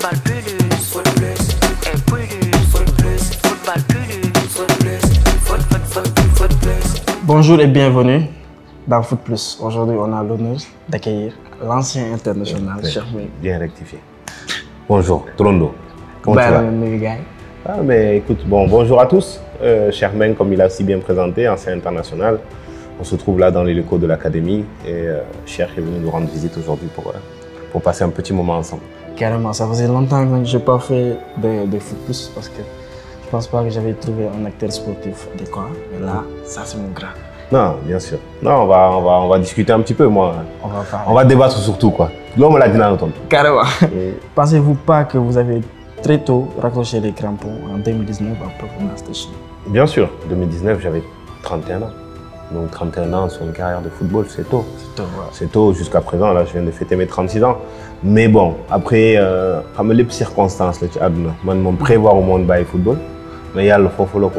football plus, foot plus, et plus, foot plus, football plus, foot plus, foot plus. Bonjour et bienvenue dans Foot Plus. Aujourd'hui, on a l'honneur d'accueillir l'ancien international, Cheikh Meng. Bien rectifié. Bonjour, Trondo. Comment tu vas? Ah, mais écoute, bonjour à tous. Cheikh Meng, comme il a si bien présenté, ancien international. On se trouve là dans les locaux de l'académie et Cheikh est venu nous rendre visite aujourd'hui pour passer un petit moment ensemble. Carrément, ça faisait longtemps que je n'ai pas fait de Foot Plus parce que je ne pense pas que j'avais trouvé un acteur sportif adéquat. Mais là, ça c'est mon grand. Non, bien sûr. Non, on va discuter un petit peu, moi. On va débattre surtout, quoi. L'homme l'a dit dans notre temps. Carrément. Pensez-vous pas que vous avez très tôt raccroché les crampons en 2019 en Performance Station? Bien sûr. 2019, j'avais 31 ans. Donc 31 ans sur une carrière de football, c'est tôt. C'est tôt, ouais. C'est tôt jusqu'à présent. Là, je viens de fêter mes 36 ans. Mais bon, après, comme les circonstances, je prévoir au monde du football. Mais il y a le fofolo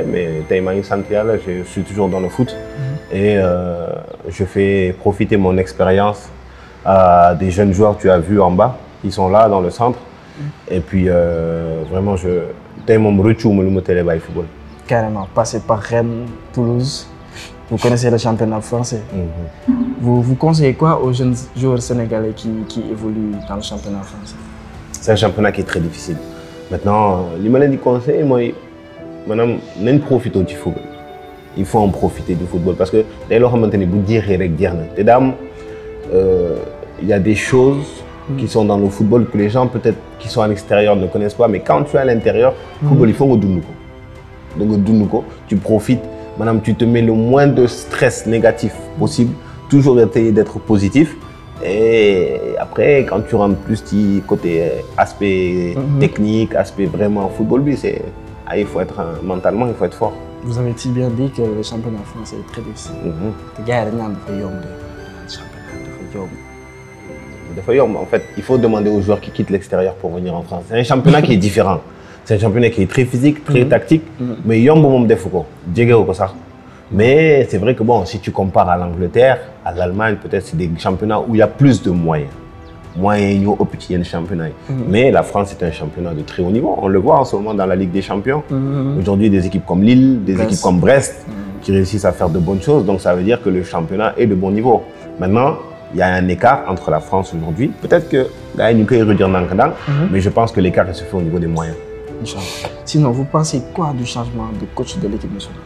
mais je suis toujours dans le foot et je fais profiter mon expérience à des jeunes joueurs que tu as vus en bas. Ils sont là dans le centre et puis vraiment je football. Carrément, passé par Rennes, Toulouse, vous connaissez le championnat français. Vous conseillez quoi aux jeunes joueurs sénégalais qui évoluent dans le championnat français? C'est un championnat qui est très difficile. Maintenant, les maladies conseils, moi, madame, n'en profite du football. Il faut en profiter du football parce que dès lors, maintenant, vous dire il y a des choses qui sont dans le football que les gens peut-être qui sont à l'extérieur ne connaissent pas, mais quand tu es à l'intérieur, le football, il faut que tu profites, madame, tu te mets le moins de stress négatif possible, toujours essayer d'être positif. Et après, quand tu rentres plus côté aspect technique, aspect vraiment football, il faut être mentalement, il faut être fort. Vous avez si bien dit que le championnat français est très difficile. En fait, il faut demander aux joueurs qui quittent l'extérieur pour venir en France. C'est un championnat qui est différent. C'est un championnat qui est très physique, très tactique, mais il y a un bon moment de football. Mais c'est vrai que bon, si tu compares à l'Angleterre, à l'Allemagne, peut-être c'est des championnats où il y a plus de moyens. Moyens au petit championnat. Mais la France est un championnat de très haut niveau. On le voit en ce moment dans la Ligue des Champions. Aujourd'hui, des équipes comme Lille, des équipes comme Brest qui réussissent à faire de bonnes choses. Donc ça veut dire que le championnat est de bon niveau. Maintenant, il y a un écart entre la France aujourd'hui. Peut-être que mais je pense que l'écart se fait au niveau des moyens. Sinon, vous pensez quoi du changement de coach de l'équipe nationale?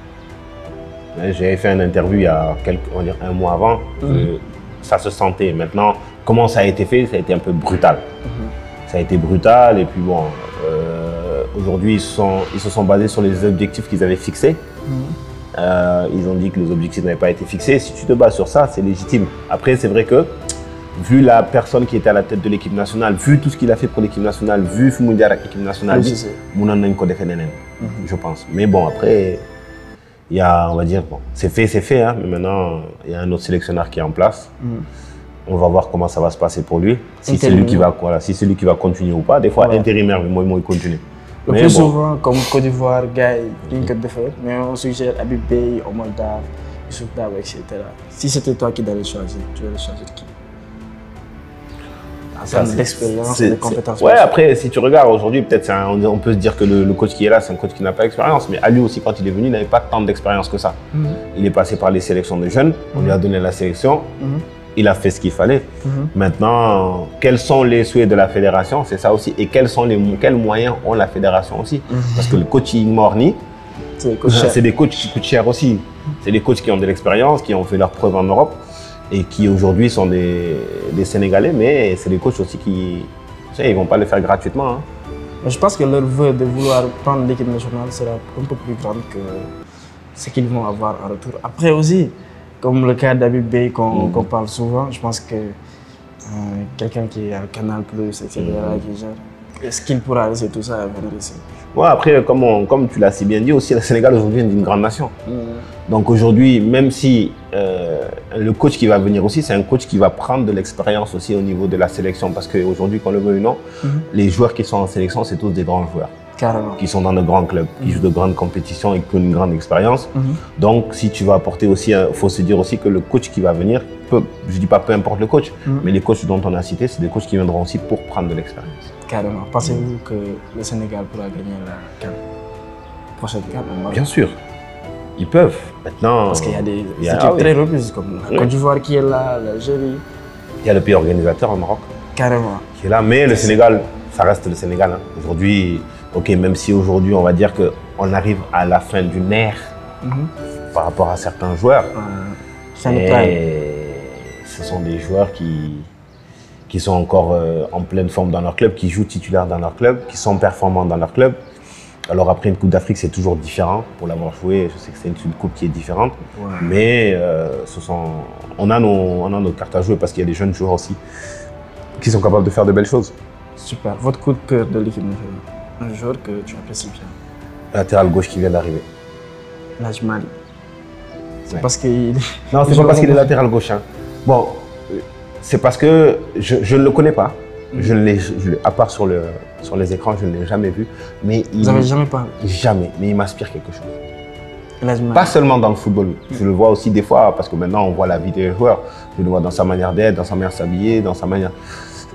J'ai fait une interview il y a un mois avant. Ça se sentait. Maintenant, comment ça a été fait? Ça a été un peu brutal. Ça a été brutal et puis bon, aujourd'hui ils se sont basés sur les objectifs qu'ils avaient fixés. Ils ont dit que les objectifs n'avaient pas été fixés. Si tu te bases sur ça, c'est légitime. Après, c'est vrai que vu la personne qui était à la tête de l'équipe nationale, vu tout ce qu'il a fait pour l'équipe nationale, vu Foumundiara avec l'équipe nationale, je pense. Mais bon, après, il y a, on va dire, bon, c'est fait, hein, mais maintenant, il y a un autre sélectionneur qui est en place. On va voir comment ça va se passer pour lui. Si c'est lui qui va, voilà, si c'est lui qui va continuer ou pas. Des fois, intérimaire, moi, il continue. Le plus souvent, comme Côte d'Ivoire, Gaï, mais on suggère Habib Beye, Omar Daf, Youssouf Dabo, etc. Si c'était toi qui devais choisir, tu allais choisir qui? D'expérience, de compétences. Ouais, après, si tu regardes aujourd'hui, peut-être on peut se dire que le coach qui est là, c'est un coach qui n'a pas d'expérience. Mais à lui aussi, quand il est venu, il n'avait pas tant d'expérience que ça. Il est passé par les sélections de jeunes, on lui a donné la sélection, il a fait ce qu'il fallait. Maintenant, quels sont les souhaits de la fédération? C'est ça aussi. Et quels moyens ont la fédération aussi? Parce que le coaching morni, c'est des coachs qui coûtent cher aussi. C'est des coachs qui ont de l'expérience, qui ont fait leurs preuves en Europe et qui aujourd'hui sont des Sénégalais, mais c'est des coachs aussi qui ils ne vont pas le faire gratuitement. Hein. Je pense que leur vœu de vouloir prendre l'équipe nationale sera un peu plus grande que ce qu'ils vont avoir en retour. Après aussi, comme le cas d'Habib Beye qu'on parle souvent, je pense que quelqu'un qui est à Canal+, etc., est-ce qu'il pourra laisser tout ça à venir ici? Ouais, après, comme tu l'as si bien dit aussi, le Sénégal aujourd'hui est une grande nation. Donc aujourd'hui, même si le coach qui va venir aussi, c'est un coach qui va prendre de l'expérience aussi au niveau de la sélection. Parce qu'aujourd'hui, qu'on le veuille ou non, les joueurs qui sont en sélection, c'est tous des grands joueurs. Carrément. Qui sont dans de grands clubs, qui jouent de grandes compétitions et qui ont une grande expérience. Donc si tu vas apporter aussi, il faut se dire aussi que le coach qui va venir, je dis pas peu importe le coach, mais les coachs dont on a cité, c'est des coachs qui viendront aussi pour prendre de l'expérience. Carrément. Pensez-vous que le Sénégal pourra gagner la CAN prochaine CAN au Maroc? Bien sûr, ils peuvent. Maintenant, Parce qu'il y a des équipes très robustes comme la Côte d'Ivoire qui est là, l'Algérie. Il y a le pays organisateur au Maroc Carrément. qui est là, mais le Sénégal, ça reste le Sénégal. Hein. Aujourd'hui, ok, même si aujourd'hui on va dire qu'on arrive à la fin d'une ère par rapport à certains joueurs, ce sont des joueurs qui sont encore en pleine forme dans leur club, qui jouent titulaires dans leur club, qui sont performants dans leur club. Alors après une Coupe d'Afrique, c'est toujours différent. Pour l'avoir joué, je sais que c'est une coupe qui est différente. Ouais. Mais on a nos cartes à jouer parce qu'il y a des jeunes joueurs aussi qui sont capables de faire de belles choses. Super. Votre coup de cœur de l'équipe nationale? Un joueur que tu apprécies bien? Latéral gauche qui vient d'arriver. Najmali. C'est parce qu'il... Non, c'est pas parce qu'il est latéral gauche. Hein. Bon, c'est parce que je ne le connais pas. À part sur les écrans, je ne l'ai jamais vu. Mais vous n'avez jamais parlé? Jamais, mais il m'inspire quelque chose. Najmali. Pas seulement dans le football. Je le vois aussi des fois, parce que maintenant on voit la vie des joueurs. Je le vois dans sa manière d'être, dans sa manière de s'habiller, dans sa manière...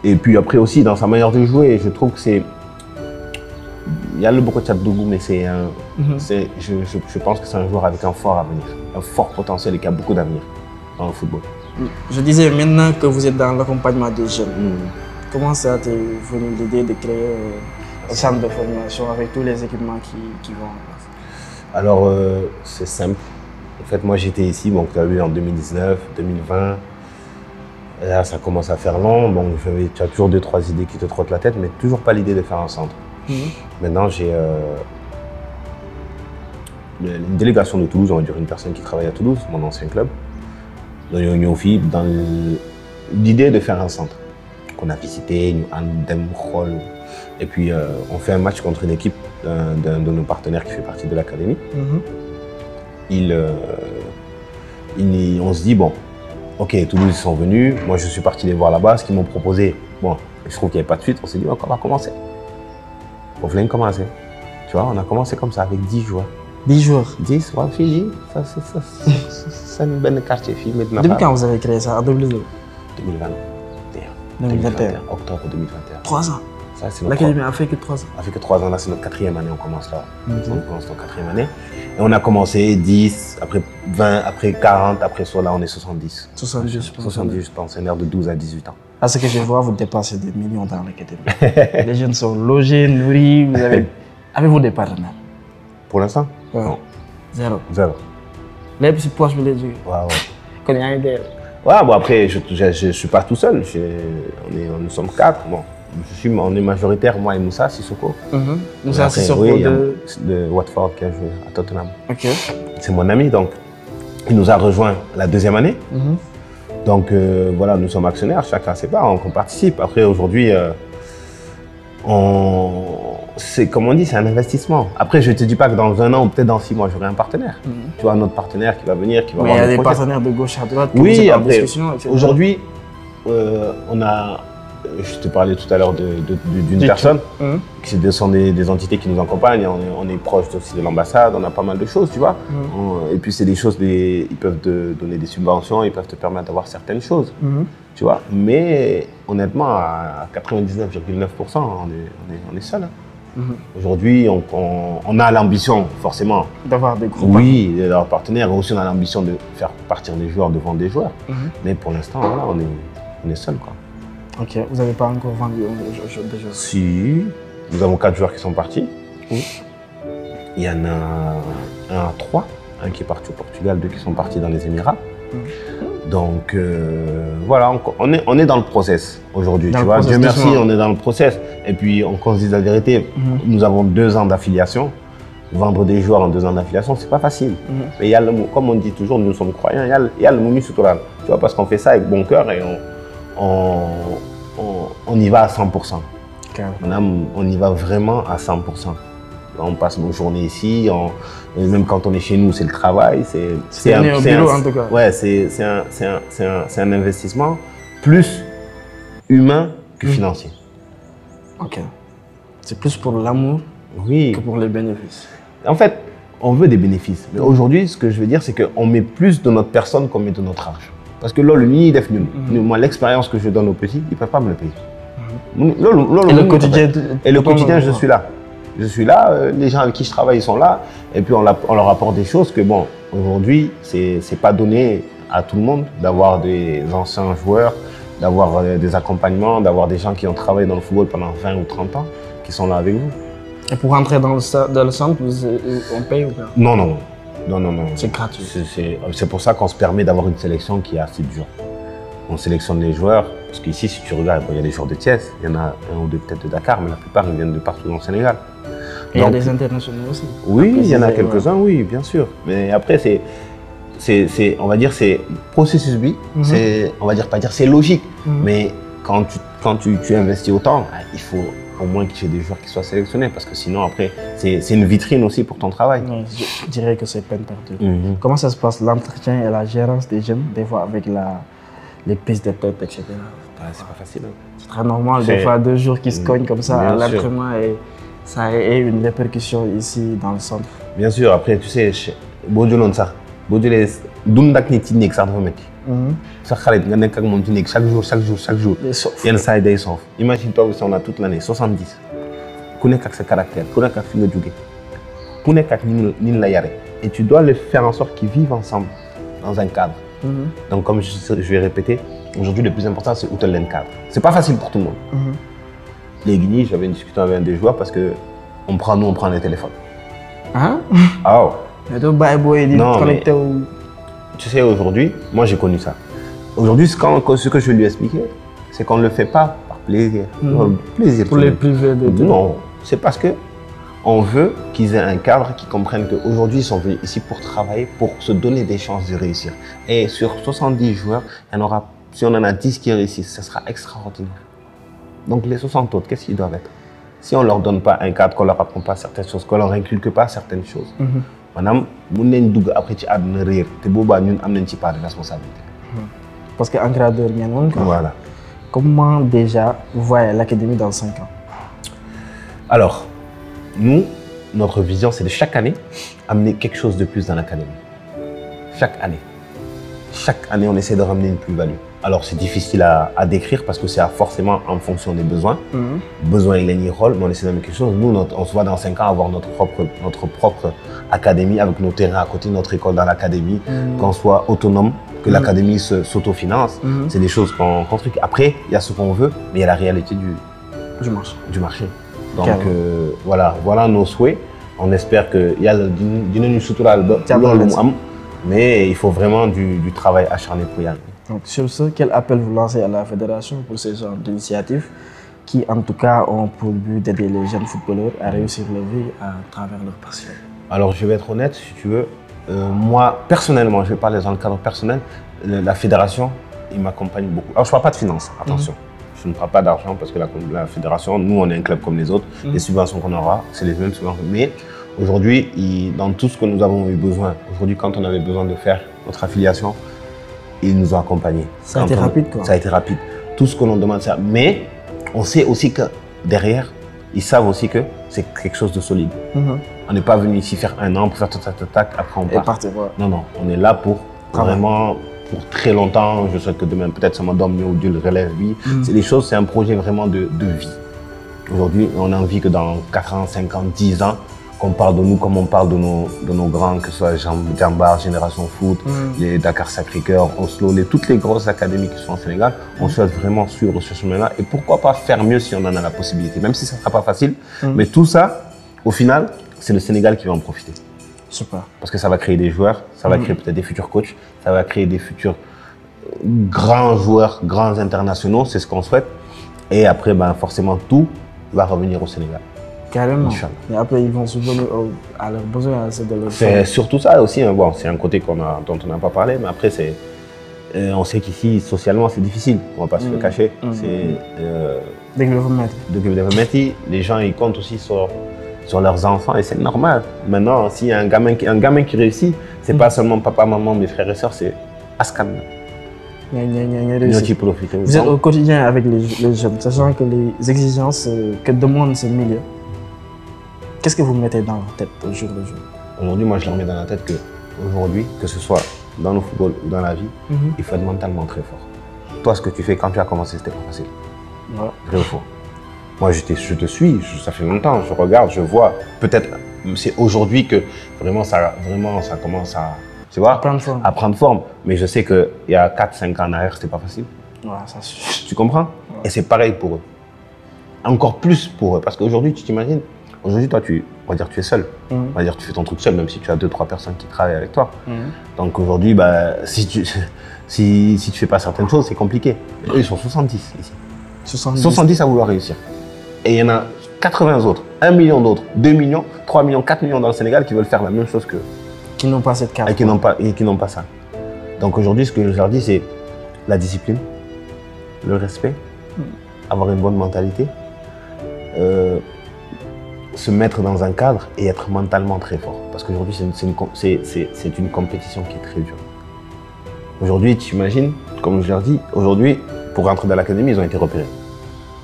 Et puis après aussi dans sa manière de jouer. Je trouve que c'est... Il y a le Bokotcha Dougou, mais c'est un... Je pense que c'est un joueur avec un fort avenir, un fort potentiel et qui a beaucoup d'avenir dans le football. Je disais, maintenant que vous êtes dans l'accompagnement des jeunes, comment ça t'est venu l'idée de créer un centre de formation avec tous les équipements qui vont en place? Alors, c'est simple. En fait, moi, j'étais ici, donc tu as vu en 2019, 2020. Et là, ça commence à faire long. Donc, tu as toujours 2-3 idées qui te trottent la tête, mais toujours pas l'idée de faire un centre. Maintenant, j'ai une délégation de Toulouse, on va dire une personne qui travaille à Toulouse, mon ancien club. Donc, on a dans l'idée de faire un centre qu'on a visité, et puis on fait un match contre une équipe d'un de nos partenaires qui fait partie de l'académie. On se dit, bon, ok, Toulouse ils sont venus, moi je suis parti les voir là-bas, ce qu'ils m'ont proposé, bon, je trouve qu'il n'y avait pas de suite, on s'est dit, on va commencer. On voulait commencer. Tu vois, on a commencé comme ça avec 10 joueurs. 10 joueurs? 10, ouais, fille, c'est une bonne quartier fille. Depuis quand vous avez créé ça? En 2002? 2021. Octobre 2021. 3 ans? Ça, l'académie a fait que 3 ans? A fait que 3 ans, là c'est notre 4e année, on commence là. On commence notre 4e année. Et on a commencé 10, après 20, après 40, après ça là on est 70. 70 je pense, c'est un air de 12 à 18 ans. À ce que je vois, vous dépassez des millions dans l'académie. Les jeunes sont logés, nourris, avez-vous des partenaires? Pour l'instant? Non. Zéro. Les petits poches, je les dis. Quand il y a une idée. Ouais, bon après, je ne suis pas tout seul. Nous sommes 4. Bon, on est majoritaire, moi et Moussa Sissoko. Moussa Sissoko de Watford qui a joué à Tottenham. Ok. C'est mon ami, donc il nous a rejoint la 2e année. Donc voilà, nous sommes actionnaires, chacun ses parts, on participe. Après aujourd'hui, c'est comme on dit, c'est un investissement. Après, je ne te dis pas que dans 1 an ou peut-être dans 6 mois, j'aurai un partenaire. Tu vois, un autre partenaire qui va venir, qui va voir. Mais il y a des partenaires de gauche à droite. Oui, après, aujourd'hui, on a... Je te parlais tout à l'heure d'une personne, ce sont des entités qui nous accompagnent, on est proche aussi de l'ambassade, on a pas mal de choses, tu vois. Et puis c'est des choses, ils peuvent te donner des subventions, ils peuvent te permettre d'avoir certaines choses, tu vois. Mais honnêtement, à 99,9%, on est seul. Aujourd'hui, on a l'ambition, forcément, d'avoir des groupes. Oui, d'avoir partenaires, mais aussi on a l'ambition de faire partir des joueurs devant des joueurs. Mais pour l'instant, voilà, on est seul, quoi. Ok, vous n'avez pas encore vendu des joueurs? Si, nous avons 4 joueurs qui sont partis. Il y en a 1 à 3, un qui est parti au Portugal, 2 qui sont partis dans les Émirats. Donc voilà, on est dans le process aujourd'hui, tu vois. Dieu merci, on est dans le process. Et puis on se dit la vérité, nous avons 2 ans d'affiliation. Vendre des joueurs en 2 ans d'affiliation, c'est pas facile. Mais il y a comme on dit toujours, nous sommes croyants, il y a le Moumi Soutoral. Tu vois, parce qu'on fait ça avec bon cœur et on y va à 100%. On y va vraiment à 100%. On passe nos journées ici, même quand on est chez nous, c'est le travail. C'est un bureau en tout cas. Ouais, c'est un investissement plus humain que financier. Ok. C'est plus pour l'amour que pour les bénéfices. En fait, on veut des bénéfices. Mais aujourd'hui, ce que je veux dire, c'est qu'on met plus de notre personne qu'on met de notre argent. Parce que loolu li ñuy def ñun. Moi l'expérience que je donne aux petits, ils peuvent pas me le payer. Et le quotidien. Et le quotidien, je suis là. Je suis là, les gens avec qui je travaille, ils sont là. Et puis on leur apporte des choses que, bon, aujourd'hui, c'est pas donné à tout le monde d'avoir des anciens joueurs, d'avoir des accompagnements, d'avoir des gens qui ont travaillé dans le football pendant 20 ou 30 ans, qui sont là avec vous. Et pour rentrer dans le centre, on paye ou pas? Non. C'est gratuit. C'est pour ça qu'on se permet d'avoir une sélection qui est assez dure. On sélectionne les joueurs, parce qu'ici, si tu regardes, il y a des joueurs de Thiès, il y en a un ou deux peut-être de Dakar, mais la plupart, ils viennent de partout dans le Sénégal. Et il y a des internationaux aussi. Oui, il y en a quelques-uns, oui, bien sûr. Mais après, on va dire, c'est processus, oui. On va dire, pas dire c'est logique. Mais quand tu investis autant, il faut au moins qu'il y ait des joueurs qui soient sélectionnés, parce que sinon, après, c'est une vitrine aussi pour ton travail. Oui, je dirais que c'est peine perdue. Comment ça se passe, l'entretien et la gérance des jeunes, des fois avec les prises de tête, etc. C'est pas facile. Hein. C'est très normal, des fois 2 jours qui se cognent comme ça à l'entraînement et ça a une répercussion ici dans le centre. Bien sûr, après tu sais, Bodjolon ça, Bodjolé, dundak ni ci nek sax dafa metti. Sa xarit nga nek ak mom ci nek chaque jour. Yenn saa yi day soof. Imagine toi si on a toute l'année 70. Ku nek ak sa caractère, ku nek ak fi nga jóge. Ku nek ak ni la yaré. Et tu dois les faire en sorte qu'ils vivent ensemble dans un cadre. Donc comme je vais répéter, aujourd'hui le plus important c'est outel len cadre. C'est pas facile pour tout le monde. Les Guinées, j'avais une discussion avec un des joueurs parce que on prend les téléphones. Hein? Ah oh. Non, mais, tu sais, aujourd'hui, moi j'ai connu ça. Aujourd'hui, ce que je lui ai expliqué, c'est qu'on ne le fait pas par plaisir. Plaisir pour les privés de non, c'est parce que on veut qu'ils aient un cadre, qui comprennent qu'aujourd'hui ils sont venus ici pour travailler, pour se donner des chances de réussir. Et sur 70 joueurs, il y en aura, si on en a 10 qui réussissent, ce sera extraordinaire. Donc les 60 autres, qu'est-ce qu'ils doivent être? Si on ne leur donne pas un cadre, qu'on ne leur apprend pas certaines choses, qu'on ne leur inculque pas certaines choses, madame, après tu as une rire, tu n'as pas de responsabilité. Parce qu'en gradeur, voilà. Comment déjà vous voyez l'académie dans 5 ans? Alors, nous, notre vision, c'est de chaque année amener quelque chose de plus dans l'académie. Chaque année. Chaque année, on essaie de ramener une plus-value. Alors, c'est difficile à décrire parce que c'est forcément en fonction des besoins. Besoin, il y a un rôle, mais on essaie d'amener quelque chose. Nous, on se voit dans 5 ans avoir notre propre académie avec nos terrains à côté, notre école dans l'académie, qu'on soit autonome, que l'académie s'autofinance. C'est des choses qu'on construit. Après, il y a ce qu'on veut, mais il y a la réalité du marché. Donc, voilà nos souhaits. On espère qu'il y a d'une sutural, mais il faut vraiment du travail acharné pour y aller. Donc, sur ce, quel appel vous lancez à la fédération pour ces genres d'initiatives qui, en tout cas, ont pour but d'aider les jeunes footballeurs à réussir leur vie à travers leur passion? Alors, je vais être honnête, si tu veux. Moi, personnellement, je vais parler dans le cadre personnel, la fédération, il m'accompagne beaucoup. Alors, je ne parle pas de finances, attention. Je ne parle pas d'argent parce que la fédération, nous, on est un club comme les autres. Les subventions qu'on aura, c'est les mêmes subventions. Mais aujourd'hui, dans tout ce que nous avons eu besoin, aujourd'hui, quand on avait besoin de faire notre affiliation, ils nous ont accompagnés. Ça a été rapide, quoi. Ça a été rapide. Tout ce que l'on demande, ça. Mais on sait aussi que derrière, ils savent aussi que c'est quelque chose de solide. On n'est pas venu ici faire 1 an pour faire tac, après on part. Partir, ouais. Non, on est là pour vraiment, pour très longtemps. Je souhaite que demain, peut-être ça m'adonne mieux ou Dieu le relève, lui. C'est des choses, c'est un projet vraiment de vie. Aujourd'hui, on a envie que dans 4 ans, 5 ans, 10 ans, qu'on parle de nous comme on parle de nos grands, que ce soit Jambar, Génération Foot, les Dakar Sacré-Cœur, Oslo, toutes les grosses académies qui sont au Sénégal. On souhaite vraiment suivre ce chemin-là. Et pourquoi pas faire mieux si on en a la possibilité, même si ça ne sera pas facile. Mais tout ça, au final, c'est le Sénégal qui va en profiter. Super. Parce que ça va créer des joueurs, ça va créer peut-être des futurs coachs, ça va créer des futurs grands joueurs, grands internationaux, c'est ce qu'on souhaite. Et après, ben, forcément, tout va revenir au Sénégal. Carrément. Et après, ils vont subvenir à leurs besoins. C'est surtout ça aussi. Hein. Bon, c'est un côté dont on n'a pas parlé, mais après, on sait qu'ici, socialement, c'est difficile. On ne va pas se le cacher. Dès que vous mettez, les gens, ils comptent aussi sur leurs enfants et c'est normal. Maintenant, s'il y a un gamin qui réussit, c'est pas seulement papa, maman, mes frères et sœurs, c'est Askan. Vous êtes au quotidien avec les jeunes, sachant que les exigences que demande ce milieu. Qu'est-ce que vous mettez dans la tête au jour le jour? Aujourd'hui, moi, je leur mets dans la tête qu'aujourd'hui, que ce soit dans le football ou dans la vie, il faut être mentalement très fort. Toi, ce que tu fais quand tu as commencé, c'était pas facile. Ouais. Vrai ou faux? Moi, je te suis, ça fait longtemps, je regarde, je vois. Peut-être, c'est aujourd'hui que vraiment ça commence à, tu vois, à prendre forme. Mais je sais qu'il y a 4-5 ans en arrière, c'était pas facile. Ouais, ça suffit. Tu comprends? Et c'est pareil pour eux. Encore plus pour eux. Parce qu'aujourd'hui, tu t'imagines, aujourd'hui, toi, on va dire tu es seul. On va dire tu fais ton truc seul, même si tu as 2-3 personnes qui travaillent avec toi. Donc aujourd'hui, bah, si tu fais pas certaines choses, c'est compliqué. Eux, ils sont 70 ici. 70 à vouloir réussir. Et il y en a 80 autres, 1 million d'autres, 2 millions, 3 millions, 4 millions dans le Sénégal qui veulent faire la même chose qu'eux. Qui n'ont pas cette carte. Et qui n'ont pas ça. Donc aujourd'hui, ce que je leur dis, c'est la discipline, le respect, avoir une bonne mentalité, se mettre dans un cadre et être mentalement très fort. Parce qu'aujourd'hui, c'est une compétition qui est très dure. Aujourd'hui, tu imagines, comme je leur dis, aujourd'hui, pour rentrer dans l'académie, ils ont été repérés.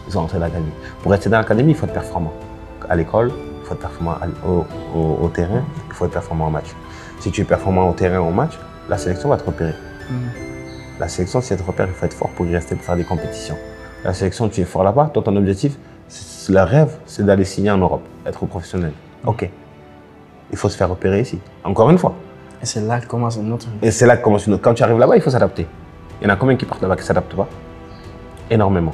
Ils sont rentrés dans l'académie. Pour rester dans l'académie, il faut être performant. À l'école, il faut être performant au terrain, il faut être performant en match. Si tu es performant au terrain ou au match, la sélection va te repérer. La sélection, si elle te repère, il faut être fort pour y rester, pour faire des compétitions. La sélection, tu es fort là-bas, toi, ton objectif, le rêve, c'est d'aller signer en Europe, être professionnel. Ok. Il faut se faire repérer ici. Encore une fois. Et c'est là que commence une autre. Et c'est là que commence une autre. Quand tu arrives là-bas, il faut s'adapter. Il y en a combien qui partent là-bas qui ne s'adaptent pas? Énormément.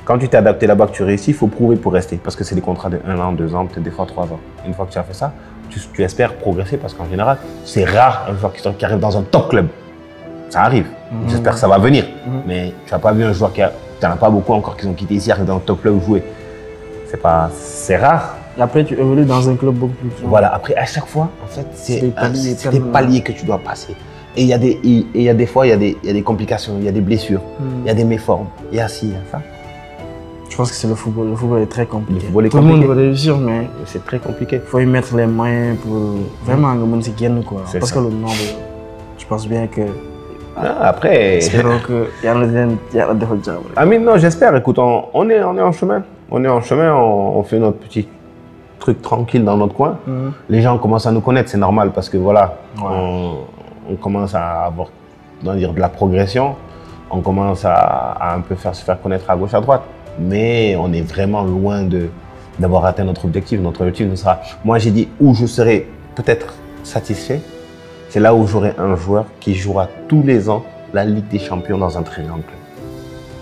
Quand tu t'es adapté là-bas, que tu réussis, il faut prouver pour rester. Parce que c'est des contrats de 1 an, 2 ans, peut-être des fois 3 ans. Une fois que tu as fait ça, tu espères progresser parce qu'en général, c'est rare un joueur qui arrive dans un top club. Ça arrive. J'espère que ça va venir. Mais tu n'as pas vu un joueur qui a... Tu n'en as pas beaucoup encore qui ont quitté ici, arrivent dans un top club jouer. C'est rare. Et après, tu évolues dans un club beaucoup plus grand. Voilà, après, à chaque fois, en fait, c'est des paliers que tu dois passer. Et il y a des fois, il y a des complications, il y a des blessures, il y a des méformes, il y a ci, il y a ça. Je pense que c'est le football. Le football est très compliqué. Le football est Tout le monde veut réussir, mais c'est très compliqué. Il faut y mettre les moyens pour vraiment que gagner quoi. Parce que le nombre, je pense bien que. Après. Espérons qu'il y a le défaut de job. Ah mais non, j'espère. Écoute, on est en chemin. On est en chemin, on fait notre petit truc tranquille dans notre coin. Les gens commencent à nous connaître, c'est normal parce que voilà, on commence à avoir, on va dire, de la progression. On commence à un peu se faire connaître à gauche, à droite. Mais on est vraiment loin d'avoir atteint notre objectif. Notre objectif ne sera... Moi, j'ai dit où je serai peut-être satisfait. C'est là où j'aurai un joueur qui jouera tous les ans la Ligue des Champions dans un très grand club.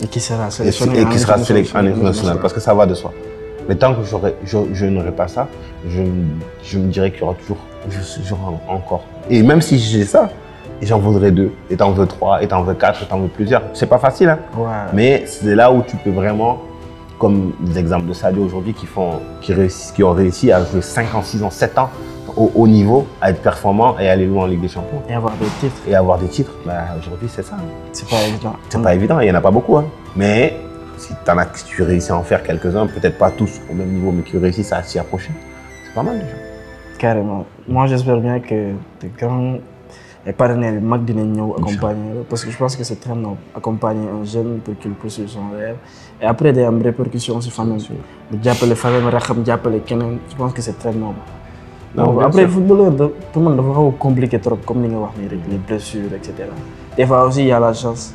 Et qui sera sélectionné en international, parce que ça va de soi. Mais tant que je n'aurai pas ça, je me dirais qu'il y aura toujours encore. Et même si j'ai ça, j'en voudrais 2, et t'en veux 3, et t'en veux 4, et t'en veux plusieurs. C'est pas facile, hein. Mais c'est là où tu peux vraiment, comme des exemples de Sadio aujourd'hui qui ont réussi à jouer 5 ans, 6 ans, 7 ans au haut niveau, à être performant et aller loin en Ligue des Champions. Et avoir des titres. Et avoir des titres, bah, aujourd'hui c'est ça. C'est pas évident. C'est pas évident, il n'y en a pas beaucoup. Hein. Mais si tu réussis à en faire quelques-uns, peut-être pas tous au même niveau, mais qui réussissent à s'y approcher, c'est pas mal déjà. Carrément. Moi j'espère bien que de grands partenaires mag dinañ ñëw accompagner parce que je pense que c'est très noble accompagner un jeune pour qu'il poursuive son rêve et après des répercussions sur famille bu jàppale famille raxam jàppale keneen je pense que c'est très noble. Donc après footballeur tout le monde dafa xaw a compliqué trop comme ni nga wax nii rek les blessures et cetera. Des fois aussi il y a la chance.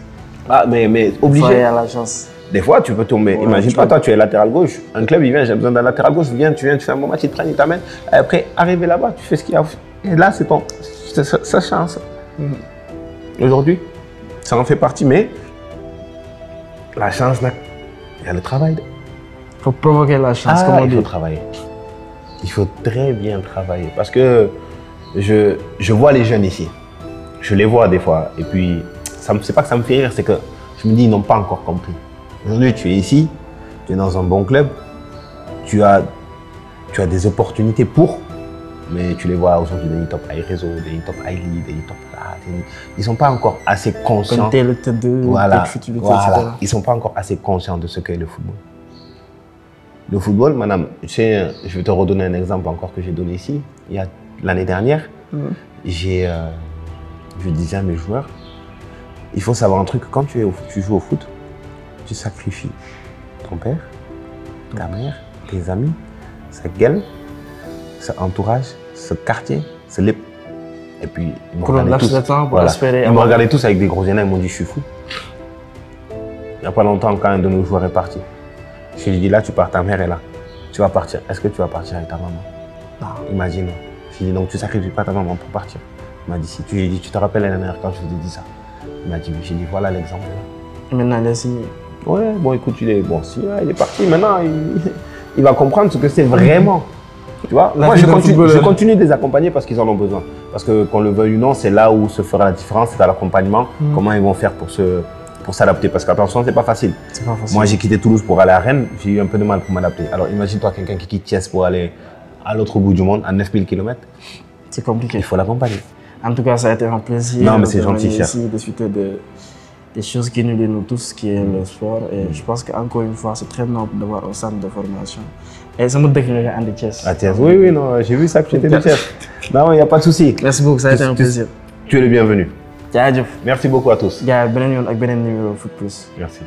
Ah mais obligé. Il y a la chance. Des fois, tu peux tomber. Imagine toi, tu es latéral gauche. Un club, il vient, j'ai besoin d'un latéral gauche. Tu fais un bon match, il te prend, il t'amène. Après, arriver là-bas, tu fais ce qu'il y a. Et là, c'est sa chance. Aujourd'hui, ça en fait partie, mais la chance, il y a le travail. Il faut provoquer la chance, comme on dit. Il faut travailler. Il faut très bien travailler. Parce que je vois les jeunes ici. Je les vois des fois. Et puis, c'est pas que ça me fait rire, c'est que je me dis, ils n'ont pas encore compris. Aujourd'hui, tu es ici, tu es dans un bon club, tu as des opportunités pour, mais tu les vois aujourd'hui des top high réseau, des top high lead, des top là, ils ne sont pas encore assez conscients. Comme le T2, voilà. Ils ne sont pas encore assez conscients de ce qu'est le football. Le football, madame, je vais te redonner un exemple encore que j'ai donné ici. Il y a l'année dernière, je disais à mes joueurs, il faut savoir un truc, quand tu joues au foot, tu sacrifies ton père, ta mère, tes amis, sa gueule, ce entourage, ce quartier, ce lip. Et puis, ils m'ont Pour un regardé laps tous. de temps, pour Voilà. espérer Ils m'ont avoir- regardé tous avec des gros yeux, ils m'ont dit, je suis fou. Il n'y a pas longtemps, quand un de nos joueurs est parti, je lui ai dit, là, tu pars, ta mère est là. Tu vas partir. Est-ce que tu vas partir avec ta maman? Non. Il m'a dit non. Je lui ai dit, donc tu sacrifies pas ta maman pour partir. Il m'a dit, si. Je lui ai dit, tu te rappelles l'année dernière quand je vous ai dit ça? Il m'a dit, oui. J'ai dit, voilà l'exemple. Et maintenant, il est signé. Ouais, bon, écoute, il est parti. Maintenant, il va comprendre ce que c'est vraiment. Tu vois, La moi, vie je d'un footballeur. continue de les accompagner parce qu'ils en ont besoin. Parce que qu'on le veuille ou non, c'est là où se fera la différence, c'est à l'accompagnement. Comment ils vont faire pour s'adapter. Parce qu'attention, c'est pas facile. C'est pas facile. Moi, j'ai quitté Toulouse pour aller à Rennes. J'ai eu un peu de mal pour m'adapter. Alors, imagine-toi quelqu'un qui quitte Thiès pour aller à l'autre bout du monde, à 9000 km. C'est compliqué. Il faut l'accompagner. En tout cas, ça a été un plaisir. Non, mais c'est de gentil, venir cher. ici, discuter des choses qui nous lient nous tous, qui est le sport. Et je pense qu'encore une fois, c'est très noble d'avoir un centre de formation. Et ça me déclenche en Thiès. À Thiès, oui, non, j'ai vu ça que tu étais de Thiès. Non, il n'y a pas de souci. Merci beaucoup, ça a été un plaisir. Tu es le bienvenu. jaajëf. Merci beaucoup à tous. gars yi beneen yoon ak beneen numéro Foot Plus. Merci.